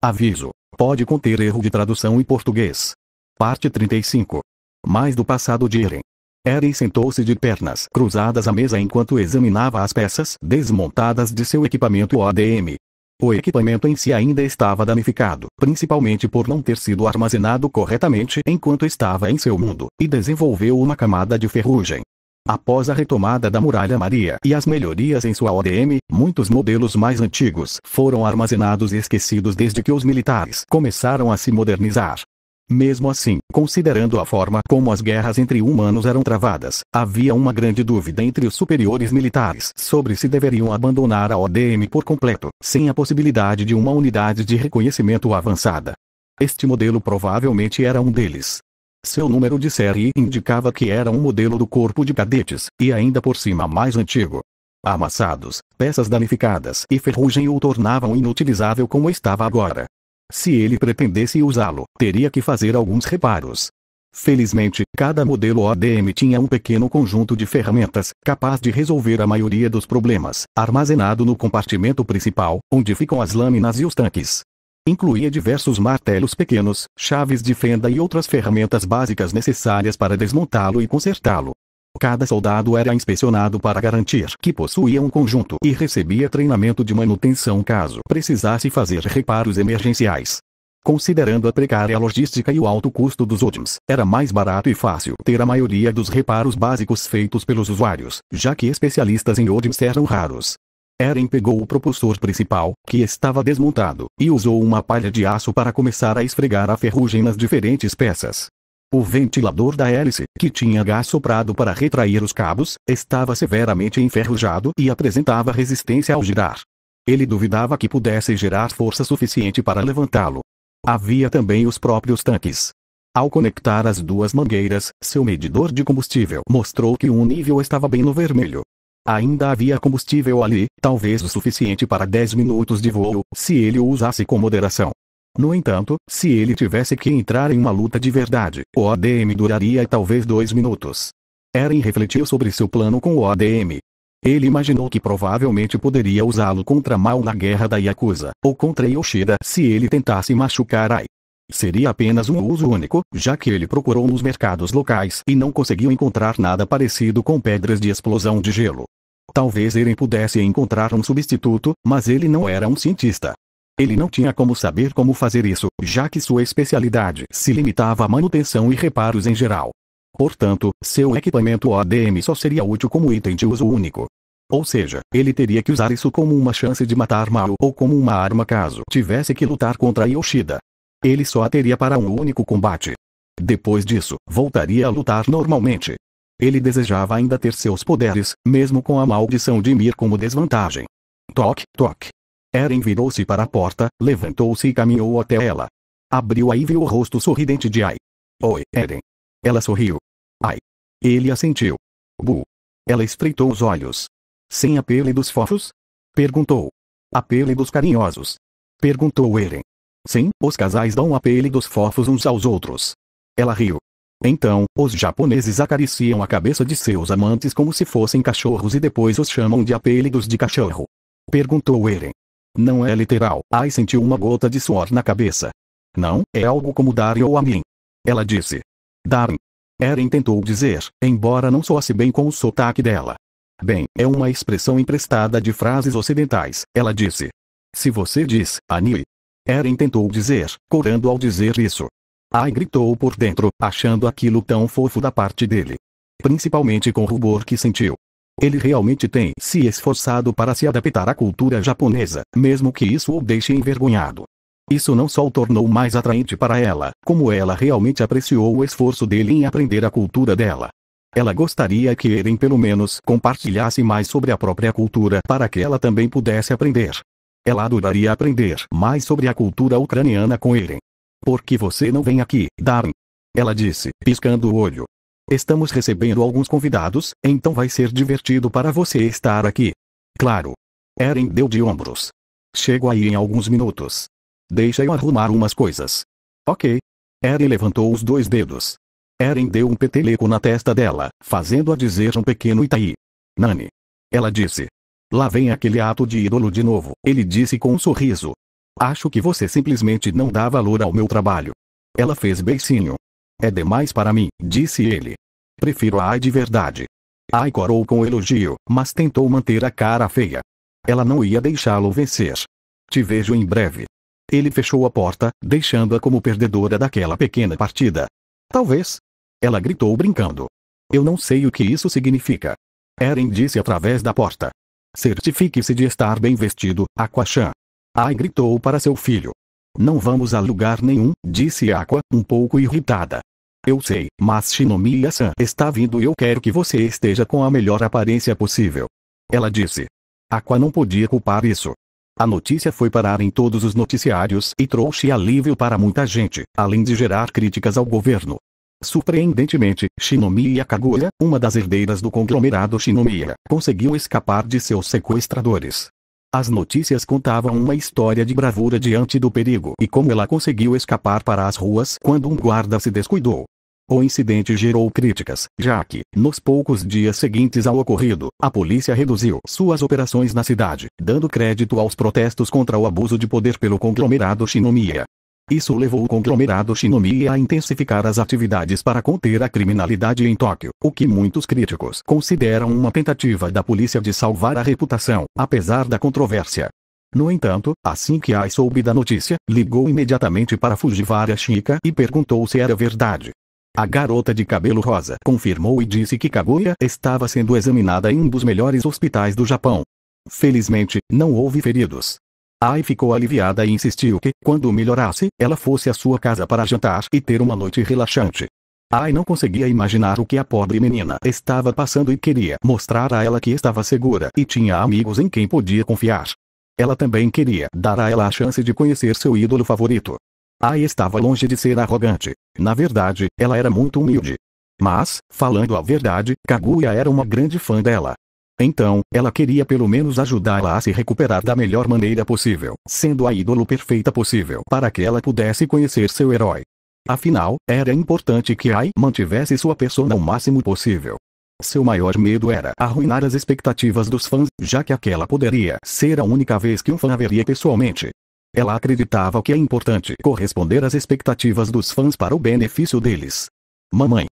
Aviso: pode conter erro de tradução em português. Parte 35. Mais do passado de Eren. Eren sentou-se de pernas cruzadas à mesa enquanto examinava as peças desmontadas de seu equipamento ODM. O equipamento em si ainda estava danificado, principalmente por não ter sido armazenado corretamente enquanto estava em seu mundo, e desenvolveu uma camada de ferrugem. Após a retomada da Muralha Maria e as melhorias em sua ODM, muitos modelos mais antigos foram armazenados e esquecidos desde que os militares começaram a se modernizar. Mesmo assim, considerando a forma como as guerras entre humanos eram travadas, havia uma grande dúvida entre os superiores militares sobre se deveriam abandonar a ODM por completo, sem a possibilidade de uma unidade de reconhecimento avançada. Este modelo provavelmente era um deles. Seu número de série indicava que era um modelo do corpo de cadetes, e ainda por cima mais antigo. Amassados, peças danificadas e ferrugem o tornavam inutilizável como estava agora. Se ele pretendesse usá-lo, teria que fazer alguns reparos. Felizmente, cada modelo ODM tinha um pequeno conjunto de ferramentas, capaz de resolver a maioria dos problemas, armazenado no compartimento principal, onde ficam as lâminas e os tanques. Incluía diversos martelos pequenos, chaves de fenda e outras ferramentas básicas necessárias para desmontá-lo e consertá-lo. Cada soldado era inspecionado para garantir que possuía um conjunto e recebia treinamento de manutenção caso precisasse fazer reparos emergenciais. Considerando a precária logística e o alto custo dos ODMs, era mais barato e fácil ter a maioria dos reparos básicos feitos pelos usuários, já que especialistas em ODMs eram raros. Eren pegou o propulsor principal, que estava desmontado, e usou uma palha de aço para começar a esfregar a ferrugem nas diferentes peças. O ventilador da hélice, que tinha gás soprado para retrair os cabos, estava severamente enferrujado e apresentava resistência ao girar. Ele duvidava que pudesse gerar força suficiente para levantá-lo. Havia também os próprios tanques. Ao conectar as duas mangueiras, seu medidor de combustível mostrou que um nível estava bem no vermelho. Ainda havia combustível ali, talvez o suficiente para 10 minutos de voo, se ele o usasse com moderação. No entanto, se ele tivesse que entrar em uma luta de verdade, o ODM duraria talvez 2 minutos. Eren refletiu sobre seu plano com o ODM. Ele imaginou que provavelmente poderia usá-lo contra Mao na guerra da Yakuza, ou contra Yoshida se ele tentasse machucar Ai. Seria apenas um uso único, já que ele procurou nos mercados locais e não conseguiu encontrar nada parecido com pedras de explosão de gelo. Talvez Eren pudesse encontrar um substituto, mas ele não era um cientista. Ele não tinha como saber como fazer isso, já que sua especialidade se limitava à manutenção e reparos em geral. Portanto, seu equipamento ODM só seria útil como item de uso único. Ou seja, ele teria que usar isso como uma chance de matar Mao ou como uma arma caso tivesse que lutar contra Yoshida. Ele só a teria para um único combate. Depois disso, voltaria a lutar normalmente. Ele desejava ainda ter seus poderes, mesmo com a maldição de Ymir como desvantagem. Toque, toque. Eren virou-se para a porta, levantou-se e caminhou até ela. Abriu-a e viu o rosto sorridente de Ai. Oi, Eren. Ela sorriu. Ai. Ele assentiu. Bu. Ela estreitou os olhos. Sem apelidos fofos? Perguntou. Apelidos carinhosos? Perguntou Eren. Sim, os casais dão apelidos fofos uns aos outros. Ela riu. Então, os japoneses acariciam a cabeça de seus amantes como se fossem cachorros e depois os chamam de apelidos de cachorro. Perguntou Eren. Não é literal. Ai sentiu uma gota de suor na cabeça. Não, é algo como Darin ou Amin. Ela disse. Darin. Eren tentou dizer, embora não soasse bem com o sotaque dela. Bem, é uma expressão emprestada de frases ocidentais, ela disse. Se você diz, Ani. Eren tentou dizer, corando ao dizer isso. Ai gritou por dentro, achando aquilo tão fofo da parte dele. Principalmente com o rubor que sentiu. Ele realmente tem se esforçado para se adaptar à cultura japonesa, mesmo que isso o deixe envergonhado. Isso não só o tornou mais atraente para ela, como ela realmente apreciou o esforço dele em aprender a cultura dela. Ela gostaria que Eren pelo menos compartilhasse mais sobre a própria cultura para que ela também pudesse aprender. Ela adoraria aprender mais sobre a cultura ucraniana com Eren. Por que você não vem aqui, Darin? Ela disse, piscando o olho. Estamos recebendo alguns convidados, então vai ser divertido para você estar aqui. Claro. Eren deu de ombros. Chego aí em alguns minutos. Deixa eu arrumar umas coisas. Ok. Eren levantou os 2 dedos. Eren deu um peteleco na testa dela, fazendo-a dizer um pequeno Itai. Nani. Ela disse. Lá vem aquele ato de ídolo de novo, ele disse com um sorriso. Acho que você simplesmente não dá valor ao meu trabalho. Ela fez beicinho. É demais para mim, disse ele. Prefiro a Ai de verdade. Ai corou com elogio, mas tentou manter a cara feia. Ela não ia deixá-lo vencer. Te vejo em breve. Ele fechou a porta, deixando-a como perdedora daquela pequena partida. Talvez. Ela gritou brincando. Eu não sei o que isso significa. Eren disse através da porta. Certifique-se de estar bem vestido, Aqua-chan. Ai gritou para seu filho. Não vamos a lugar nenhum, disse Aqua, um pouco irritada. Eu sei, mas Shinomiya-san está vindo e eu quero que você esteja com a melhor aparência possível. Ela disse. Aqua não podia culpar isso. A notícia foi parar em todos os noticiários e trouxe alívio para muita gente, além de gerar críticas ao governo. Surpreendentemente, Shinomiya Kaguya, uma das herdeiras do conglomerado Shinomiya, conseguiu escapar de seus sequestradores. As notícias contavam uma história de bravura diante do perigo e como ela conseguiu escapar para as ruas quando um guarda se descuidou. O incidente gerou críticas, já que, nos poucos dias seguintes ao ocorrido, a polícia reduziu suas operações na cidade, dando crédito aos protestos contra o abuso de poder pelo conglomerado Shinomiya. Isso levou o conglomerado Shinomiya a intensificar as atividades para conter a criminalidade em Tóquio, o que muitos críticos consideram uma tentativa da polícia de salvar a reputação, apesar da controvérsia. No entanto, assim que Ai soube da notícia, ligou imediatamente para Fujiwara Shika e perguntou se era verdade. A garota de cabelo rosa confirmou e disse que Kaguya estava sendo examinada em um dos melhores hospitais do Japão. Felizmente, não houve feridos. Ai ficou aliviada e insistiu que, quando melhorasse, ela fosse à sua casa para jantar e ter uma noite relaxante. Ai não conseguia imaginar o que a pobre menina estava passando e queria mostrar a ela que estava segura e tinha amigos em quem podia confiar. Ela também queria dar a ela a chance de conhecer seu ídolo favorito. Ai estava longe de ser arrogante. Na verdade, ela era muito humilde. Mas, falando a verdade, Kaguya era uma grande fã dela. Então, ela queria pelo menos ajudá-la a se recuperar da melhor maneira possível, sendo a ídolo perfeita possível para que ela pudesse conhecer seu herói. Afinal, era importante que Ai mantivesse sua persona o máximo possível. Seu maior medo era arruinar as expectativas dos fãs, já que aquela poderia ser a única vez que um fã a veria pessoalmente. Ela acreditava que é importante corresponder às expectativas dos fãs para o benefício deles. Mamãe.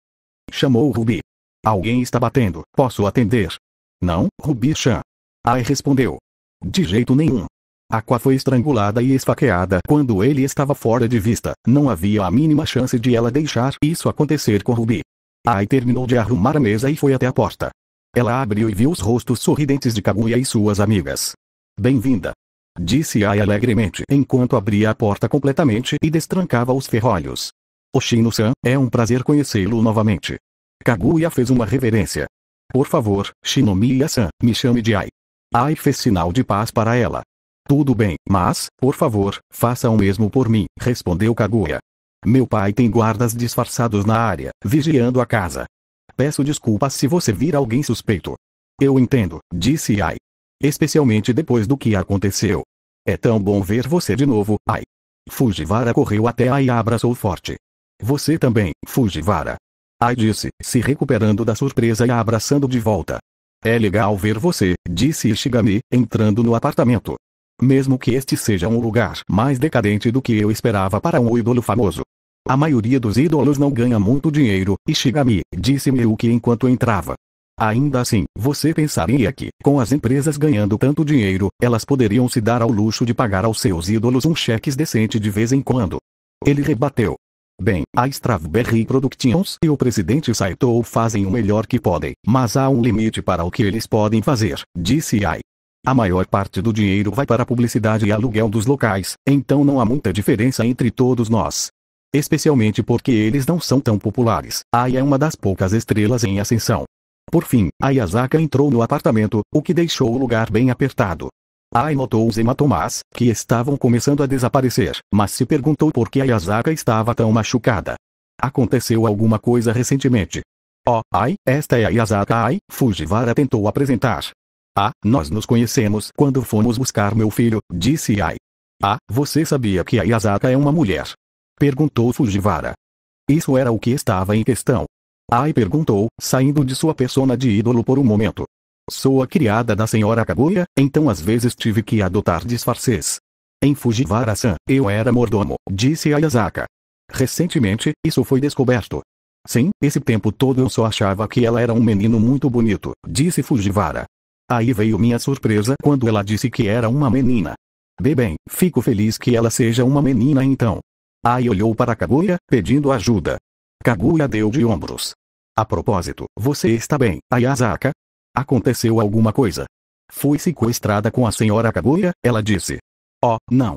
Chamou Ruby. Alguém está batendo, posso atender? Não, Ruby-chan. Ai respondeu. De jeito nenhum. Aqua foi estrangulada e esfaqueada quando ele estava fora de vista. Não havia a mínima chance de ela deixar isso acontecer com Ruby. Ai terminou de arrumar a mesa e foi até a porta. Ela abriu e viu os rostos sorridentes de Kaguya e suas amigas. Bem-vinda. Disse Ai alegremente enquanto abria a porta completamente e destrancava os ferrolhos. Oshino-san, é um prazer conhecê-lo novamente. Kaguya fez uma reverência. Por favor, Shinomiya-san, me chame de Ai. Ai fez sinal de paz para ela. Tudo bem, mas, por favor, faça o mesmo por mim, respondeu Kaguya. Meu pai tem guardas disfarçados na área, vigiando a casa. Peço desculpas se você vir alguém suspeito. Eu entendo, disse Ai. Especialmente depois do que aconteceu. É tão bom ver você de novo, Ai. Fujiwara correu até Ai e a abraçou forte. Você também, Fujiwara. Ai disse, se recuperando da surpresa e a abraçando de volta. É legal ver você, disse Ishigami, entrando no apartamento. Mesmo que este seja um lugar mais decadente do que eu esperava para um ídolo famoso. A maioria dos ídolos não ganha muito dinheiro, Ishigami, disse Miyuki enquanto entrava. Ainda assim, você pensaria que, com as empresas ganhando tanto dinheiro, elas poderiam se dar ao luxo de pagar aos seus ídolos um cheque decente de vez em quando. Ele rebateu. Bem, a Strawberry Productions e o presidente Saito fazem o melhor que podem, mas há um limite para o que eles podem fazer, disse Ai. A maior parte do dinheiro vai para a publicidade e aluguel dos locais, então não há muita diferença entre todos nós. Especialmente porque eles não são tão populares. Ai é uma das poucas estrelas em ascensão. Por fim, Ayazaka entrou no apartamento, o que deixou o lugar bem apertado. Ai notou os hematomas, que estavam começando a desaparecer, mas se perguntou por que Ayazaka estava tão machucada. Aconteceu alguma coisa recentemente. Oh, Ai, esta é Ayazaka Ai, Fujiwara tentou apresentar. Ah, nós nos conhecemos quando fomos buscar meu filho, disse Ai. Ah, você sabia que Ayazaka é uma mulher? Perguntou Fujiwara. Isso era o que estava em questão. Ai perguntou, saindo de sua persona de ídolo por um momento. Sou a criada da senhora Kaguya, então às vezes tive que adotar disfarces. Em Fujiwara-san, eu era mordomo, disse Ayazaka. Recentemente, isso foi descoberto. Sim, esse tempo todo eu só achava que ela era um menino muito bonito, disse Fujiwara. Aí veio minha surpresa quando ela disse que era uma menina. Bem, fico feliz que ela seja uma menina então. Ai olhou para Kaguya, pedindo ajuda. Kaguya deu de ombros. A propósito, você está bem, Ayazaka? Aconteceu alguma coisa? Fui sequestrada com a senhora Kaguya, ela disse. Oh, não.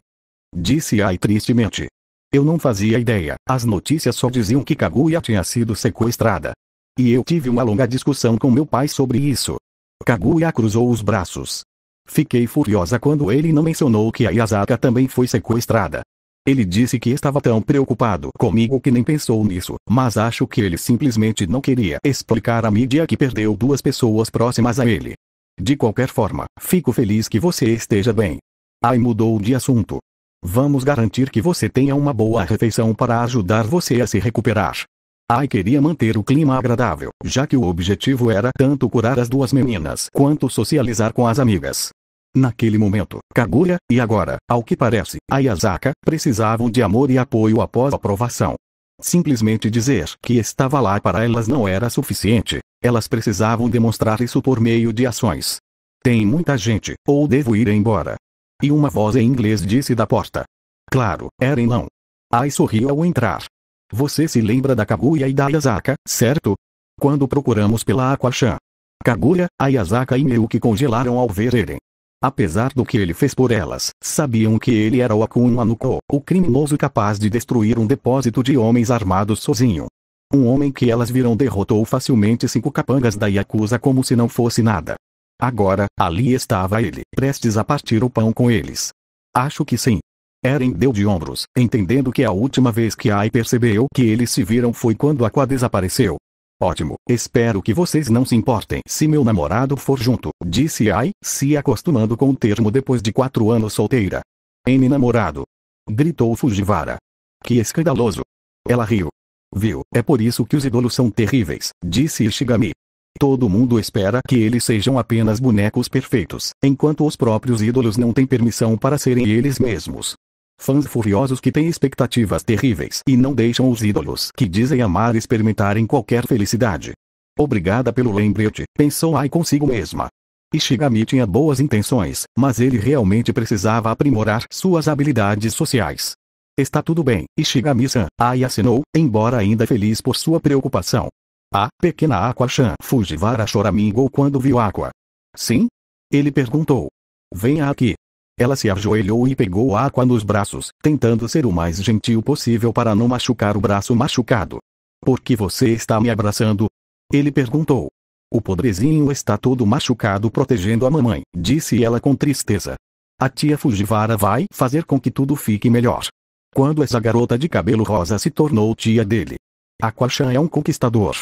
Disse Ai tristemente. Eu não fazia ideia, as notícias só diziam que Kaguya tinha sido sequestrada. E eu tive uma longa discussão com meu pai sobre isso. Kaguya cruzou os braços. Fiquei furiosa quando ele não mencionou que a Ayazaka também foi sequestrada. Ele disse que estava tão preocupado comigo que nem pensou nisso, mas acho que ele simplesmente não queria explicar à mídia que perdeu duas pessoas próximas a ele. De qualquer forma, fico feliz que você esteja bem. Ai mudou de assunto. Vamos garantir que você tenha uma boa refeição para ajudar você a se recuperar. Ai queria manter o clima agradável, já que o objetivo era tanto curar as duas meninas quanto socializar com as amigas. Naquele momento, Kaguya, e agora, ao que parece, Ayazaka, precisavam de amor e apoio após a aprovação. Simplesmente dizer que estava lá para elas não era suficiente, elas precisavam demonstrar isso por meio de ações. Tem muita gente, ou devo ir embora? E uma voz em inglês disse da porta. Claro, Eren não. Ai sorriu ao entrar. Você se lembra da Kaguya e da Ayazaka, certo? Quando procuramos pela Aqua-chan. Kaguya, Ayazaka e Miyuki congelaram ao ver Eren. Apesar do que ele fez por elas, sabiam que ele era o Akuma no Ko, o criminoso capaz de destruir um depósito de homens armados sozinho. Um homem que elas viram derrotou facilmente 5 capangas da Yakuza como se não fosse nada. Agora, ali estava ele, prestes a partir o pão com eles. Acho que sim. Eren deu de ombros, entendendo que a última vez que Ai percebeu que eles se viram foi quando Aqua desapareceu. Ótimo, espero que vocês não se importem se meu namorado for junto, disse Ai, se acostumando com o termo depois de 4 anos solteira. Namorado. Gritou Fujiwara. Que escandaloso. Ela riu. Viu, é por isso que os ídolos são terríveis, disse Ishigami. Todo mundo espera que eles sejam apenas bonecos perfeitos, enquanto os próprios ídolos não têm permissão para serem eles mesmos. Fãs furiosos que têm expectativas terríveis e não deixam os ídolos que dizem amar experimentarem qualquer felicidade. Obrigada pelo lembrete, pensou Ai consigo mesma. Ishigami tinha boas intenções, mas ele realmente precisava aprimorar suas habilidades sociais. Está tudo bem, Ishigami-san, Ai assinou, embora ainda feliz por sua preocupação. A pequena Aqua-chan Fujiwara choramingou quando viu Aqua. Sim? Ele perguntou. Venha aqui. Ela se ajoelhou e pegou Aqua nos braços, tentando ser o mais gentil possível para não machucar o braço machucado. Por que você está me abraçando? Ele perguntou. O podrezinho está todo machucado protegendo a mamãe, disse ela com tristeza. A tia Fujiwara vai fazer com que tudo fique melhor. Quando essa garota de cabelo rosa se tornou tia dele. Aqua-chan é um conquistador.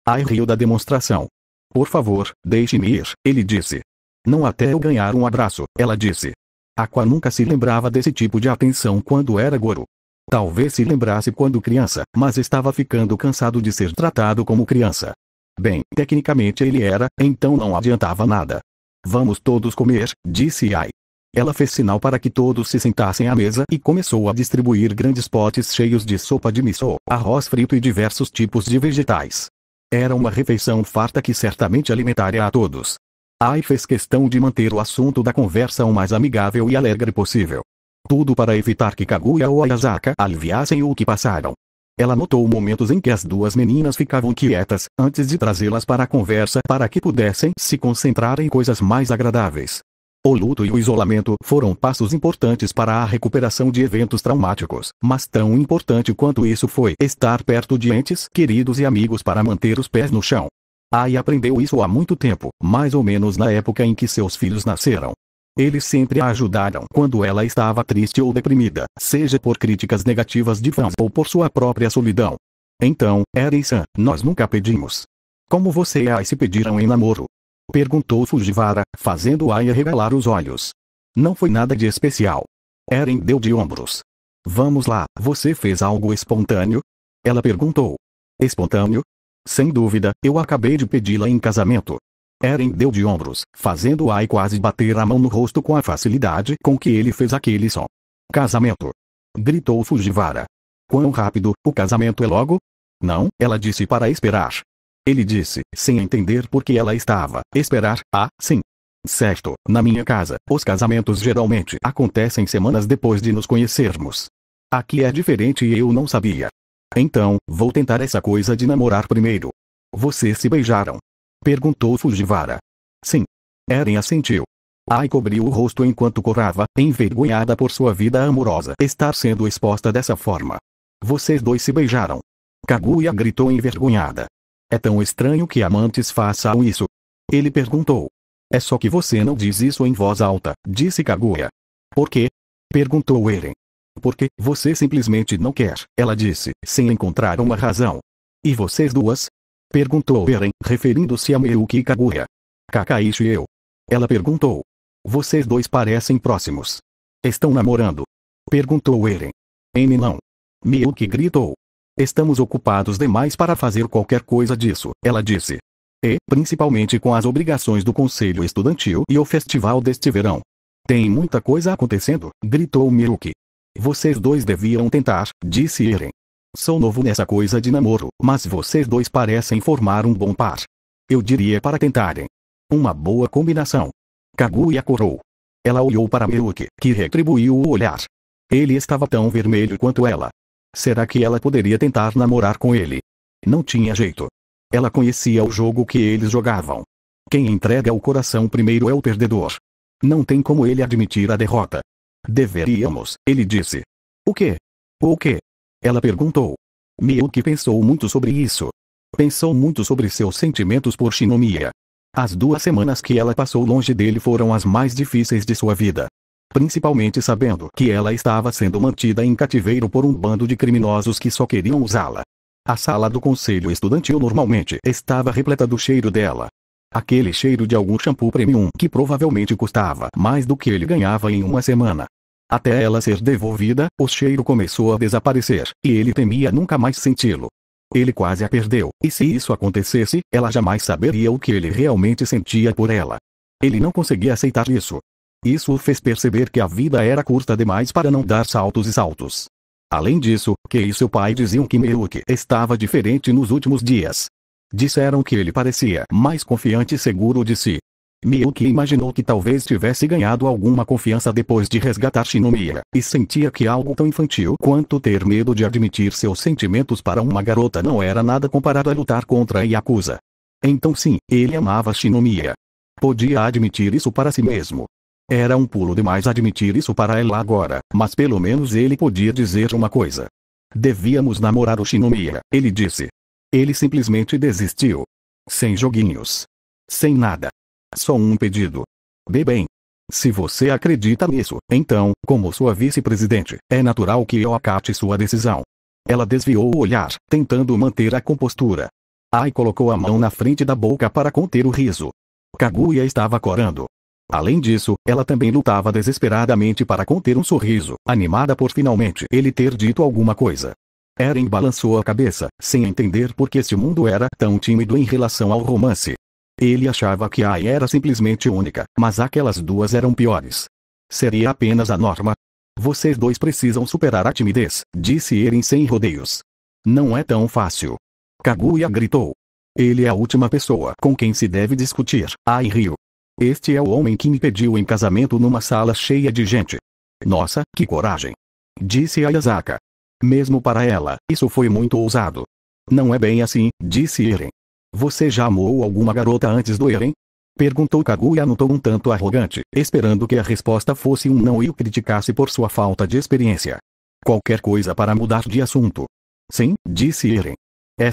Ai riu da demonstração. Por favor, deixe-me ir, ele disse. Não até eu ganhar um abraço, ela disse. Aqua nunca se lembrava desse tipo de atenção quando era Goro. Talvez se lembrasse quando criança, mas estava ficando cansado de ser tratado como criança. Bem, tecnicamente ele era, então não adiantava nada. Vamos todos comer, disse Ai. Ela fez sinal para que todos se sentassem à mesa e começou a distribuir grandes potes cheios de sopa de miso, arroz frito e diversos tipos de vegetais. Era uma refeição farta que certamente alimentaria a todos. Ai fez questão de manter o assunto da conversa o mais amigável e alegre possível. Tudo para evitar que Kaguya ou Ayazaka aliviassem o que passaram. Ela notou momentos em que as duas meninas ficavam quietas, antes de trazê-las para a conversa para que pudessem se concentrar em coisas mais agradáveis. O luto e o isolamento foram passos importantes para a recuperação de eventos traumáticos, mas tão importante quanto isso foi estar perto de entes queridos e amigos para manter os pés no chão. Ai aprendeu isso há muito tempo, mais ou menos na época em que seus filhos nasceram. Eles sempre a ajudaram quando ela estava triste ou deprimida, seja por críticas negativas de fãs ou por sua própria solidão. Então, Eren-san, nós nunca pedimos. Como você e Ai se pediram em namoro? Perguntou Fujiwara, fazendo Ai arregalar os olhos. Não foi nada de especial. Eren deu de ombros. Vamos lá, você fez algo espontâneo? Ela perguntou. Espontâneo? Sem dúvida, eu acabei de pedi-la em casamento. Eren deu de ombros, fazendo Ai quase bater a mão no rosto com a facilidade com que ele fez aquele som. Casamento! Gritou Fujiwara. Quão rápido, o casamento é logo? Não, ela disse para esperar. Ele disse, sem entender por que ela estava. Esperar, sim. Certo, na minha casa, os casamentos geralmente acontecem semanas depois de nos conhecermos. Aqui é diferente e eu não sabia. Então, vou tentar essa coisa de namorar primeiro. Vocês se beijaram? Perguntou Fujiwara. Sim. Eren assentiu. Ai cobriu o rosto enquanto corava, envergonhada por sua vida amorosa estar sendo exposta dessa forma. Vocês dois se beijaram. Kaguya gritou envergonhada. É tão estranho que amantes façam isso. Ele perguntou. É só que você não diz isso em voz alta, disse Kaguya. Por quê? Perguntou Eren. Porque você simplesmente não quer, ela disse, sem encontrar uma razão. E vocês duas? Perguntou Eren, referindo-se a Miyuki e Kaguya. Kakaishi e eu. Ela perguntou. Vocês dois parecem próximos. Estão namorando? Perguntou Eren. Não. Miyuki gritou. Estamos ocupados demais para fazer qualquer coisa disso, ela disse. E, principalmente com as obrigações do conselho estudantil e o festival deste verão. Tem muita coisa acontecendo, gritou Miyuki. Vocês dois deviam tentar, disse Eren. Sou novo nessa coisa de namoro, mas vocês dois parecem formar um bom par. Eu diria para tentarem. Uma boa combinação. Kaguya corou. Ela olhou para Miyuki, que retribuiu o olhar. Ele estava tão vermelho quanto ela. Será que ela poderia tentar namorar com ele? Não tinha jeito. Ela conhecia o jogo que eles jogavam. Quem entrega o coração primeiro é o perdedor. Não tem como ele admitir a derrota. Deveríamos, ele disse. O quê? O quê? Ela perguntou. Miyuki pensou muito sobre isso. Pensou muito sobre seus sentimentos por Shinomiya. As 2 semanas que ela passou longe dele foram as mais difíceis de sua vida. Principalmente sabendo que ela estava sendo mantida em cativeiro por um bando de criminosos que só queriam usá-la. A sala do conselho estudantil normalmente estava repleta do cheiro dela. Aquele cheiro de algum shampoo premium que provavelmente custava mais do que ele ganhava em uma semana. Até ela ser devolvida, o cheiro começou a desaparecer, e ele temia nunca mais senti-lo. Ele quase a perdeu, e se isso acontecesse, ela jamais saberia o que ele realmente sentia por ela. Ele não conseguia aceitar isso. Isso o fez perceber que a vida era curta demais para não dar saltos e saltos. Além disso, Kei e seu pai diziam que Miyuki estava diferente nos últimos dias. Disseram que ele parecia mais confiante e seguro de si. Miyuki imaginou que talvez tivesse ganhado alguma confiança depois de resgatar Shinomiya, e sentia que algo tão infantil quanto ter medo de admitir seus sentimentos para uma garota não era nada comparado a lutar contra a Yakuza. Então sim, ele amava Shinomiya. Podia admitir isso para si mesmo. Era um pulo demais admitir isso para ela agora, mas pelo menos ele podia dizer uma coisa. Devíamos namorar o Shinomiya, ele disse. Ele simplesmente desistiu. Sem joguinhos. Sem nada. Só um pedido. Bem, se você acredita nisso, então, como sua vice-presidente, é natural que eu acate sua decisão. Ela desviou o olhar, tentando manter a compostura. Ai colocou a mão na frente da boca para conter o riso. Kaguya estava corando. Além disso, ela também lutava desesperadamente para conter um sorriso, animada por finalmente ele ter dito alguma coisa. Eren balançou a cabeça, sem entender por que esse mundo era tão tímido em relação ao romance. Ele achava que Ai era simplesmente única, mas aquelas duas eram piores. Seria apenas a norma. Vocês dois precisam superar a timidez, disse Eren sem rodeios. Não é tão fácil. Kaguya gritou. Ele é a última pessoa com quem se deve discutir, Ai riu. Este é o homem que me pediu em casamento numa sala cheia de gente. Nossa, que coragem! Disse Ayasaka. Mesmo para ela, isso foi muito ousado. Não é bem assim, disse Eren. Você já amou alguma garota antes do Eren? Perguntou Kaguya no tom um tanto arrogante, esperando que a resposta fosse um não e o criticasse por sua falta de experiência. Qualquer coisa para mudar de assunto. Sim, disse Eren.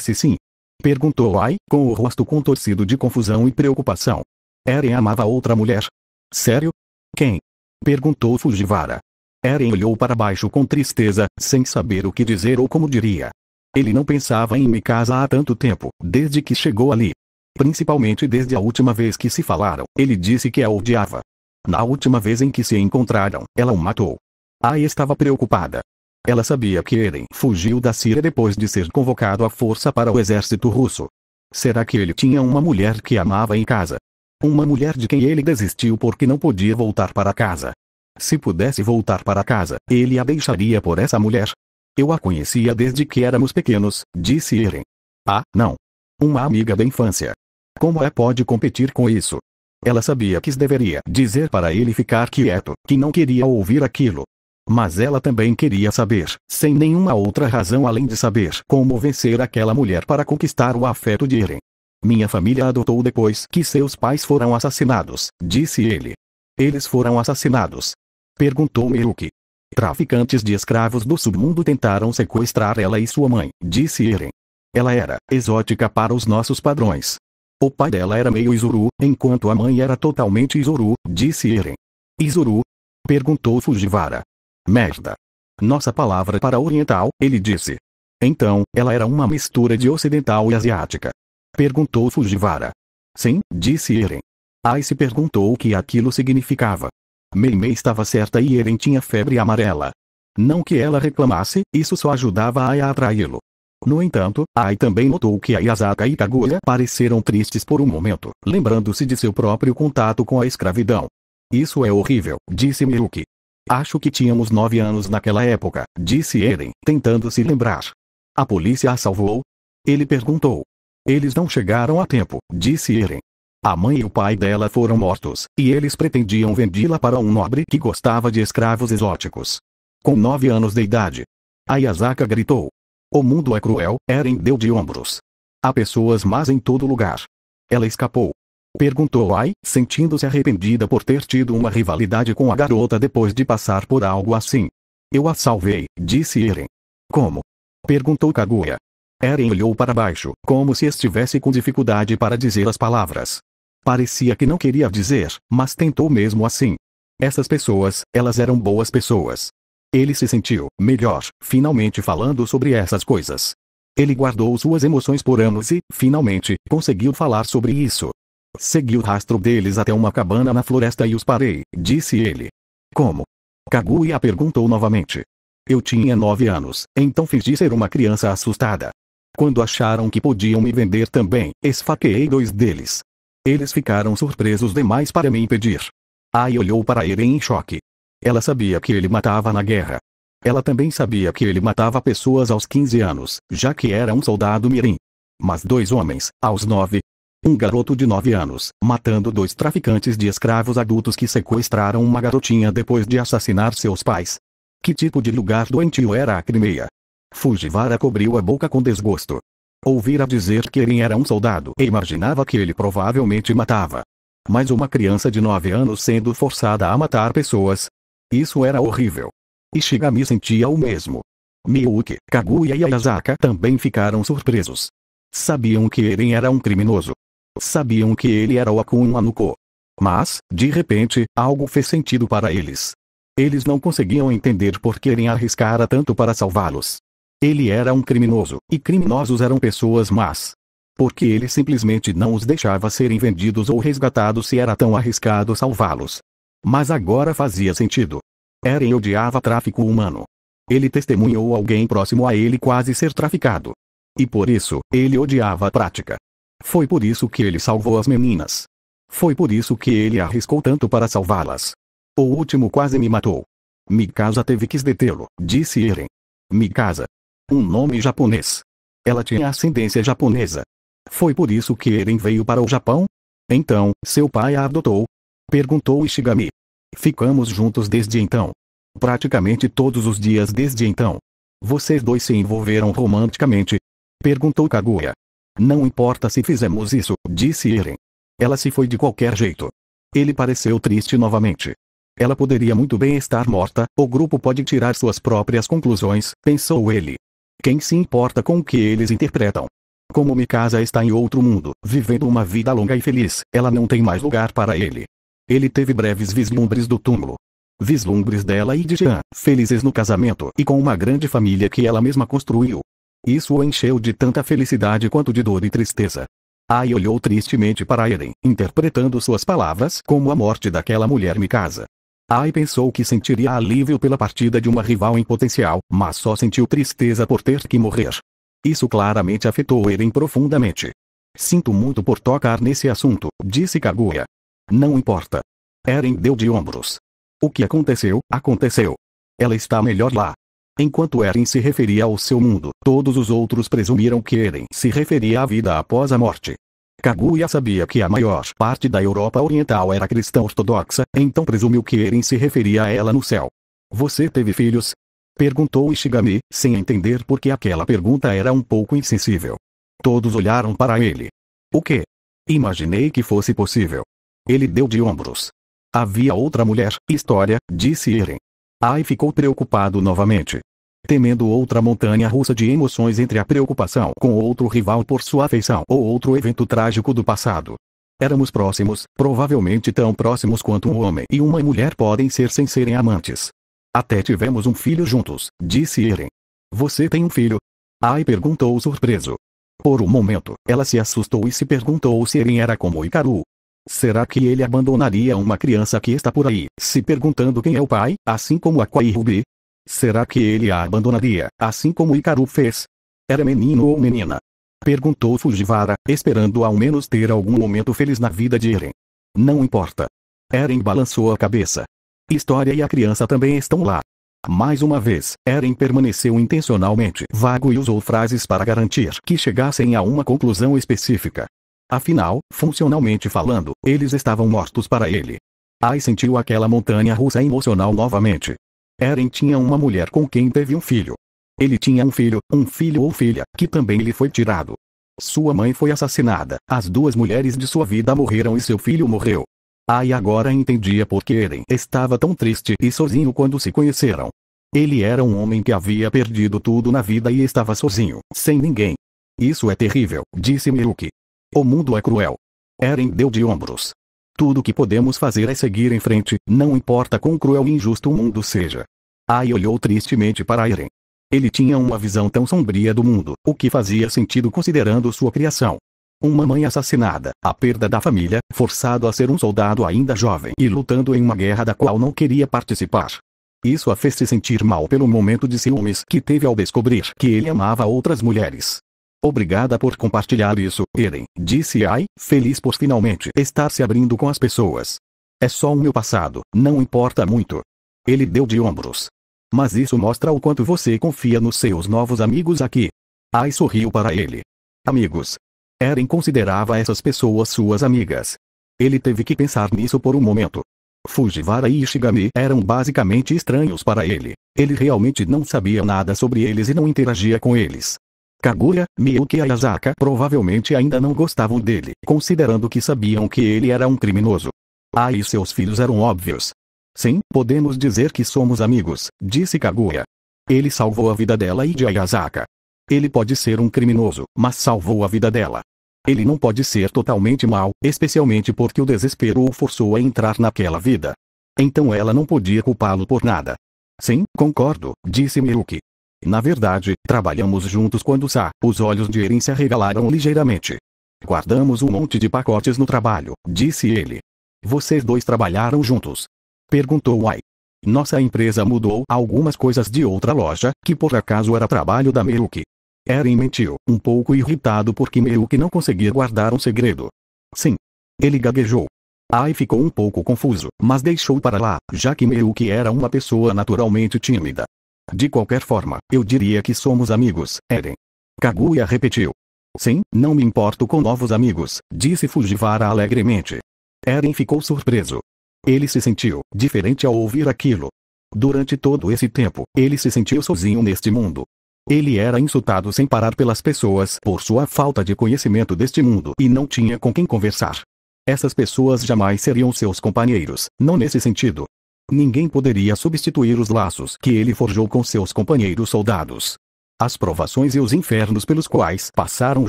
Se sim? Perguntou Ai, com o rosto contorcido de confusão e preocupação. Eren amava outra mulher. Sério? Quem? Perguntou Fujiwara. Eren olhou para baixo com tristeza, sem saber o que dizer ou como diria. Ele não pensava em Mikasa há tanto tempo, desde que chegou ali. Principalmente desde a última vez que se falaram, ele disse que a odiava. Na última vez em que se encontraram, ela o matou. Ai estava preocupada. Ela sabia que Eren fugiu da Síria depois de ser convocado à força para o exército russo. Será que ele tinha uma mulher que amava em casa? Uma mulher de quem ele desistiu porque não podia voltar para casa. Se pudesse voltar para casa, ele a deixaria por essa mulher. Eu a conhecia desde que éramos pequenos, disse Eren. Ah, não. Uma amiga da infância. Como pode competir com isso? Ela sabia que deveria dizer para ele ficar quieto, que não queria ouvir aquilo. Mas ela também queria saber, sem nenhuma outra razão além de saber como vencer aquela mulher para conquistar o afeto de Eren. Minha família a adotou depois que seus pais foram assassinados, disse ele. Eles foram assassinados? Perguntou Miyuki. Traficantes de escravos do submundo tentaram sequestrar ela e sua mãe, disse Eren. Ela era exótica para os nossos padrões. O pai dela era meio Izuru, enquanto a mãe era totalmente Izuru, disse Eren. Izuru? Perguntou Fujiwara. Merda. Nossa palavra para oriental, ele disse. Então, ela era uma mistura de ocidental e asiática. Perguntou Fujiwara. Sim, disse Eren. Aice perguntou o que aquilo significava. Meimei estava certa e Eren tinha febre amarela. Não que ela reclamasse, isso só ajudava Ai a atraí-lo. No entanto, Ai também notou que Ayazaka e Kaguya pareceram tristes por um momento, lembrando-se de seu próprio contato com a escravidão. Isso é horrível, disse Miyuki. Acho que tínhamos 9 anos naquela época, disse Eren, tentando se lembrar. A polícia a salvou? Ele perguntou. Eles não chegaram a tempo, disse Eren. A mãe e o pai dela foram mortos, e eles pretendiam vendê-la para um nobre que gostava de escravos exóticos. Com 9 anos de idade. Ayazaka gritou. O mundo é cruel, Eren deu de ombros. Há pessoas más em todo lugar. Ela escapou. Perguntou Ai, sentindo-se arrependida por ter tido uma rivalidade com a garota depois de passar por algo assim. Eu a salvei, disse Eren. Como? Perguntou Kaguya. Eren olhou para baixo, como se estivesse com dificuldade para dizer as palavras. Parecia que não queria dizer, mas tentou mesmo assim. Essas pessoas, elas eram boas pessoas. Ele se sentiu melhor, finalmente falando sobre essas coisas. Ele guardou suas emoções por anos e, finalmente, conseguiu falar sobre isso. Segui o rastro deles até uma cabana na floresta e os parei, disse ele. Como? Kaguya perguntou novamente. Eu tinha 9 anos, então fingi ser uma criança assustada. Quando acharam que podiam me vender também, esfaqueei 2 deles. Eles ficaram surpresos demais para me impedir. Ai olhou para Eren em choque. Ela sabia que ele matava na guerra. Ela também sabia que ele matava pessoas aos 15 anos, já que era um soldado mirim. Mas 2 homens, aos 9. Um garoto de 9 anos, matando 2 traficantes de escravos adultos que sequestraram uma garotinha depois de assassinar seus pais. Que tipo de lugar doentio era a Crimeia? Fujiwara cobriu a boca com desgosto. Ouvira dizer que Eren era um soldado e imaginava que ele provavelmente matava. Mas uma criança de 9 anos sendo forçada a matar pessoas. Isso era horrível. Ishigami sentia o mesmo. Miyuki, Kaguya e Ayazaka também ficaram surpresos. Sabiam que Eren era um criminoso. Sabiam que ele era o Akuma no Ko. Mas, de repente, algo fez sentido para eles. Eles não conseguiam entender por que Eren arriscara tanto para salvá-los. Ele era um criminoso, e criminosos eram pessoas más. Porque ele simplesmente não os deixava serem vendidos ou resgatados se era tão arriscado salvá-los. Mas agora fazia sentido. Eren odiava tráfico humano. Ele testemunhou alguém próximo a ele quase ser traficado. E por isso, ele odiava a prática. Foi por isso que ele salvou as meninas. Foi por isso que ele arriscou tanto para salvá-las. O último quase me matou. Mikasa teve que detê-lo, disse Eren. Mikasa. Um nome japonês. Ela tinha ascendência japonesa. Foi por isso que Eren veio para o Japão? Então, seu pai a adotou? Perguntou Ishigami. Ficamos juntos desde então. Praticamente todos os dias desde então. Vocês 2 se envolveram romanticamente? Perguntou Kaguya. Não importa se fizemos isso, disse Eren. Ela se foi de qualquer jeito. Ele pareceu triste novamente. Ela poderia muito bem estar morta, o grupo pode tirar suas próprias conclusões, pensou ele. Quem se importa com o que eles interpretam? Como Mikasa está em outro mundo, vivendo uma vida longa e feliz, ela não tem mais lugar para ele. Ele teve breves vislumbres do túmulo. Vislumbres dela e de Jean, felizes no casamento e com uma grande família que ela mesma construiu. Isso o encheu de tanta felicidade quanto de dor e tristeza. Ai olhou tristemente para Eren, interpretando suas palavras como a morte daquela mulher Mikasa. Ai pensou que sentiria alívio pela partida de uma rival em potencial, mas só sentiu tristeza por ter que morrer. Isso claramente afetou Eren profundamente. Sinto muito por tocar nesse assunto, disse Kaguya. Não importa. Eren deu de ombros. O que aconteceu, aconteceu. Ela está melhor lá. Enquanto Eren se referia ao seu mundo, todos os outros presumiram que Eren se referia à vida após a morte. Kaguya sabia que a maior parte da Europa Oriental era cristã ortodoxa, então presumiu que Eren se referia a ela no céu. Você teve filhos? Perguntou Ishigami, sem entender por que aquela pergunta era um pouco insensível. Todos olharam para ele. O quê? Imaginei que fosse possível. Ele deu de ombros. Havia outra mulher, história, disse Eren. Ai ficou preocupado novamente. Temendo outra montanha-russa de emoções entre a preocupação com outro rival por sua afeição ou outro evento trágico do passado. Éramos próximos, provavelmente tão próximos quanto um homem e uma mulher podem ser sem serem amantes. Até tivemos um filho juntos, disse Eren. Você tem um filho? Ai perguntou surpreso. Por um momento, ela se assustou e se perguntou se Eren era como Hikaru. Será que ele abandonaria uma criança que está por aí, se perguntando quem é o pai, assim como Aqua e Ruby? Será que ele a abandonaria, assim como Hikaru fez? Era menino ou menina? Perguntou Fujiwara, esperando ao menos ter algum momento feliz na vida de Eren. Não importa. Eren balançou a cabeça. História e a criança também estão lá. Mais uma vez, Eren permaneceu intencionalmente vago e usou frases para garantir que chegassem a uma conclusão específica. Afinal, funcionalmente falando, eles estavam mortos para ele. Ai sentiu aquela montanha-russa emocional novamente. Eren tinha uma mulher com quem teve um filho. Ele tinha um filho ou filha, que também lhe foi tirado. Sua mãe foi assassinada, as duas mulheres de sua vida morreram e seu filho morreu. Ai agora entendia por que Eren estava tão triste e sozinho quando se conheceram. Ele era um homem que havia perdido tudo na vida e estava sozinho, sem ninguém. Isso é terrível, disse Miruki. O mundo é cruel. Eren deu de ombros. Tudo que podemos fazer é seguir em frente, não importa quão cruel e injusto o mundo seja. Ai olhou tristemente para Eren. Ele tinha uma visão tão sombria do mundo, o que fazia sentido considerando sua criação. Uma mãe assassinada, a perda da família, forçado a ser um soldado ainda jovem e lutando em uma guerra da qual não queria participar. Isso a fez se sentir mal pelo momento de ciúmes que teve ao descobrir que ele amava outras mulheres. Obrigada por compartilhar isso, Eren, disse Ai, feliz por finalmente estar se abrindo com as pessoas. É só o meu passado, não importa muito. Ele deu de ombros. Mas isso mostra o quanto você confia nos seus novos amigos aqui. Ai sorriu para ele. Amigos. Eren considerava essas pessoas suas amigas. Ele teve que pensar nisso por um momento. Fujiwara e Ishigami eram basicamente estranhos para ele. Ele realmente não sabia nada sobre eles e não interagia com eles. Kaguya, Miyuki e Ayazaka provavelmente ainda não gostavam dele, considerando que sabiam que ele era um criminoso. Ai e seus filhos eram óbvios. Sim, podemos dizer que somos amigos, disse Kaguya. Ele salvou a vida dela e de Ayazaka. Ele pode ser um criminoso, mas salvou a vida dela. Ele não pode ser totalmente mau, especialmente porque o desespero o forçou a entrar naquela vida. Então ela não podia culpá-lo por nada. Sim, concordo, disse Miruki. Na verdade, trabalhamos juntos quando os olhos de Eren se arregalaram ligeiramente. Guardamos um monte de pacotes no trabalho, disse ele. Vocês dois trabalharam juntos? Perguntou Ai. Nossa empresa mudou algumas coisas de outra loja, que por acaso era trabalho da Miruki. Eren mentiu, um pouco irritado porque Miruki não conseguia guardar um segredo. Sim. Ele gaguejou. Ai ficou um pouco confuso, mas deixou para lá, já que Miruki era uma pessoa naturalmente tímida. De qualquer forma, eu diria que somos amigos, Eren. Kaguya repetiu. Sim, não me importo com novos amigos, disse Fujiwara alegremente. Eren ficou surpreso. Ele se sentiu diferente ao ouvir aquilo. Durante todo esse tempo, ele se sentiu sozinho neste mundo. Ele era insultado sem parar pelas pessoas por sua falta de conhecimento deste mundo e não tinha com quem conversar. Essas pessoas jamais seriam seus companheiros, não nesse sentido. Ninguém poderia substituir os laços que ele forjou com seus companheiros soldados. As provações e os infernos pelos quais passaram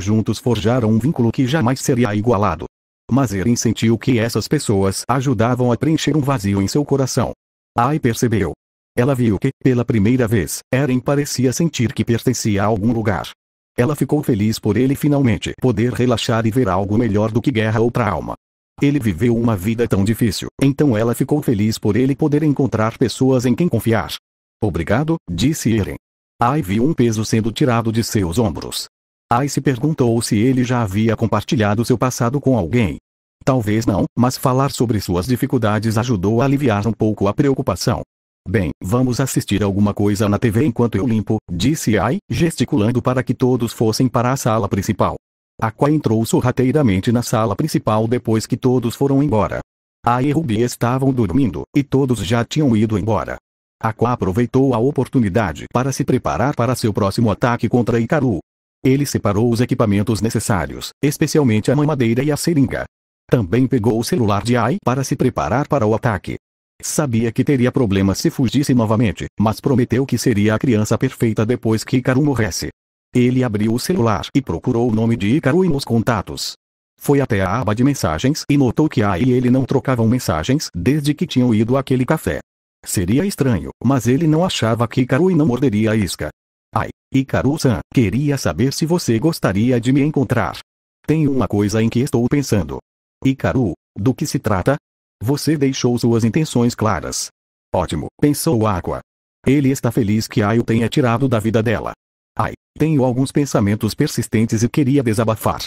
juntos forjaram um vínculo que jamais seria igualado. Mas Eren sentiu que essas pessoas ajudavam a preencher um vazio em seu coração. Ai percebeu. Ela viu que, pela primeira vez, Eren parecia sentir que pertencia a algum lugar. Ela ficou feliz por ele finalmente poder relaxar e ver algo melhor do que guerra ou trauma. Ele viveu uma vida tão difícil, então ela ficou feliz por ele poder encontrar pessoas em quem confiar. Obrigado, disse Eren. Ai viu um peso sendo tirado de seus ombros. Ai se perguntou se ele já havia compartilhado seu passado com alguém. Talvez não, mas falar sobre suas dificuldades ajudou a aliviar um pouco a preocupação. Bem, vamos assistir alguma coisa na TV enquanto eu limpo, disse Ai, gesticulando para que todos fossem para a sala principal. Aqua entrou sorrateiramente na sala principal depois que todos foram embora. Ai e Ruby estavam dormindo, e todos já tinham ido embora. Aqua aproveitou a oportunidade para se preparar para seu próximo ataque contra Hikaru. Ele separou os equipamentos necessários, especialmente a mamadeira e a seringa. Também pegou o celular de Ai para se preparar para o ataque. Sabia que teria problemas se fugisse novamente, mas prometeu que seria a criança perfeita depois que Hikaru morresse. Ele abriu o celular e procurou o nome de Hikaru nos contatos. Foi até a aba de mensagens e notou que Ai e ele não trocavam mensagens desde que tinham ido àquele café. Seria estranho, mas ele não achava que Hikaru não morderia a isca. Ai, Hikaru-san, queria saber se você gostaria de me encontrar. Tenho uma coisa em que estou pensando. Hikaru, do que se trata? Você deixou suas intenções claras. Ótimo, pensou Aqua. Ele está feliz que Ai o tenha tirado da vida dela. Ai, tenho alguns pensamentos persistentes e queria desabafar.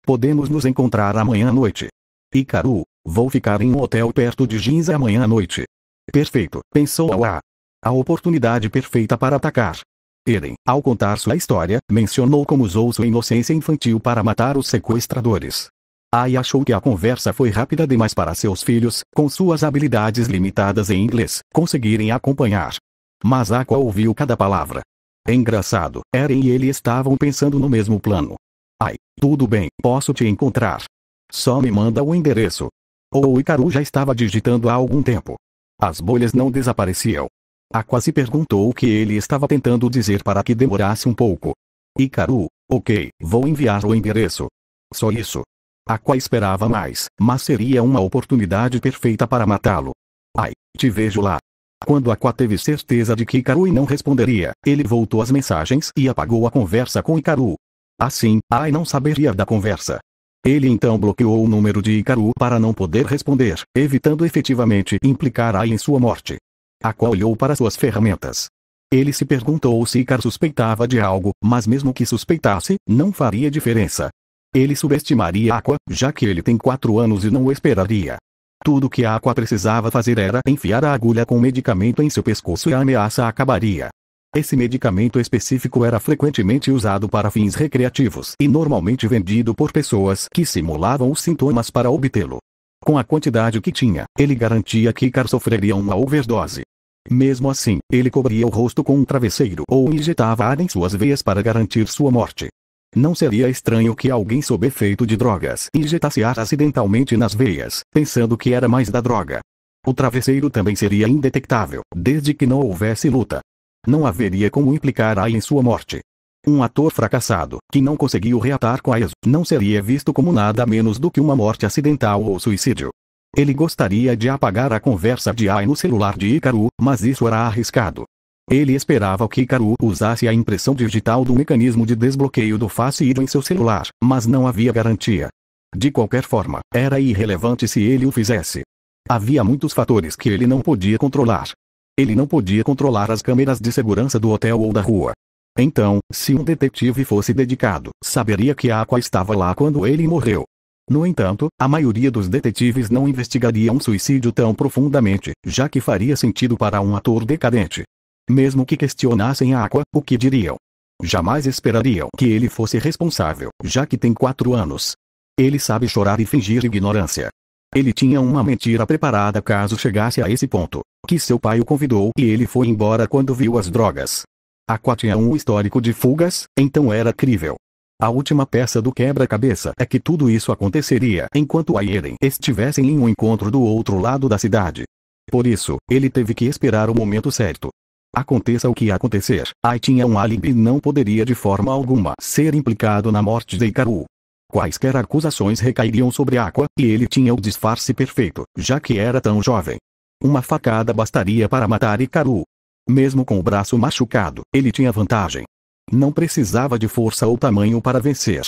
Podemos nos encontrar amanhã à noite. Hikaru, vou ficar em um hotel perto de Ginza amanhã à noite. Perfeito, pensou Awa. A oportunidade perfeita para atacar. Eren, ao contar sua história, mencionou como usou sua inocência infantil para matar os sequestradores. Ai achou que a conversa foi rápida demais para seus filhos, com suas habilidades limitadas em inglês, conseguirem acompanhar. Mas Aqua ouviu cada palavra. Engraçado, Eren e ele estavam pensando no mesmo plano. Ai, tudo bem, posso te encontrar. Só me manda o endereço. O Hikaru já estava digitando há algum tempo. As bolhas não desapareciam. Aqua se perguntou o que ele estava tentando dizer para que demorasse um pouco. Hikaru, ok, vou enviar o endereço. Só isso. Aqua esperava mais, mas seria uma oportunidade perfeita para matá-lo. Ai, te vejo lá. Quando Aqua teve certeza de que Hikaru não responderia, ele voltou às mensagens e apagou a conversa com Hikaru. Assim, Ai não saberia da conversa. Ele então bloqueou o número de Hikaru para não poder responder, evitando efetivamente implicar Ai em sua morte. Aqua olhou para suas ferramentas. Ele se perguntou se Hikaru suspeitava de algo, mas mesmo que suspeitasse, não faria diferença. Ele subestimaria Aqua, já que ele tem 4 anos e não o esperaria. Tudo que Aqua precisava fazer era enfiar a agulha com o medicamento em seu pescoço e a ameaça acabaria. Esse medicamento específico era frequentemente usado para fins recreativos e normalmente vendido por pessoas que simulavam os sintomas para obtê-lo. Com a quantidade que tinha, ele garantia que Hikaru sofreria uma overdose. Mesmo assim, ele cobria o rosto com um travesseiro ou injetava ar em suas veias para garantir sua morte. Não seria estranho que alguém sob efeito de drogas injetasse ar acidentalmente nas veias, pensando que era mais da droga. O travesseiro também seria indetectável, desde que não houvesse luta. Não haveria como implicar Ai em sua morte. Um ator fracassado, que não conseguiu reatar com Aiz, não seria visto como nada menos do que uma morte acidental ou suicídio. Ele gostaria de apagar a conversa de Ai no celular de Hikaru, mas isso era arriscado. Ele esperava que Hikaru usasse a impressão digital do mecanismo de desbloqueio do Face ID em seu celular, mas não havia garantia. De qualquer forma, era irrelevante se ele o fizesse. Havia muitos fatores que ele não podia controlar. Ele não podia controlar as câmeras de segurança do hotel ou da rua. Então, se um detetive fosse dedicado, saberia que Aqua estava lá quando ele morreu. No entanto, a maioria dos detetives não investigaria um suicídio tão profundamente, já que faria sentido para um ator decadente. Mesmo que questionassem Aqua, o que diriam? Jamais esperariam que ele fosse responsável, já que tem 4 anos. Ele sabe chorar e fingir ignorância. Ele tinha uma mentira preparada caso chegasse a esse ponto, que seu pai o convidou e ele foi embora quando viu as drogas. Aqua tinha um histórico de fugas, então era crível. A última peça do quebra-cabeça é que tudo isso aconteceria enquanto Ai e Eren estivessem em um encontro do outro lado da cidade. Por isso, ele teve que esperar o momento certo. Aconteça o que acontecer, Ai tinha um álibi e não poderia de forma alguma ser implicado na morte de Hikaru. Quaisquer acusações recairiam sobre Aqua, e ele tinha o disfarce perfeito, já que era tão jovem. Uma facada bastaria para matar Hikaru. Mesmo com o braço machucado, ele tinha vantagem. Não precisava de força ou tamanho para vencer.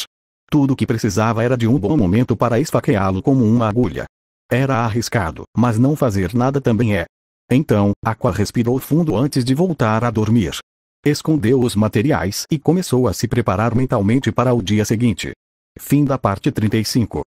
Tudo o que precisava era de um bom momento para esfaqueá-lo como uma agulha. Era arriscado, mas não fazer nada também é. Então, Aqua respirou fundo antes de voltar a dormir. Escondeu os materiais e começou a se preparar mentalmente para o dia seguinte. Fim da parte 35.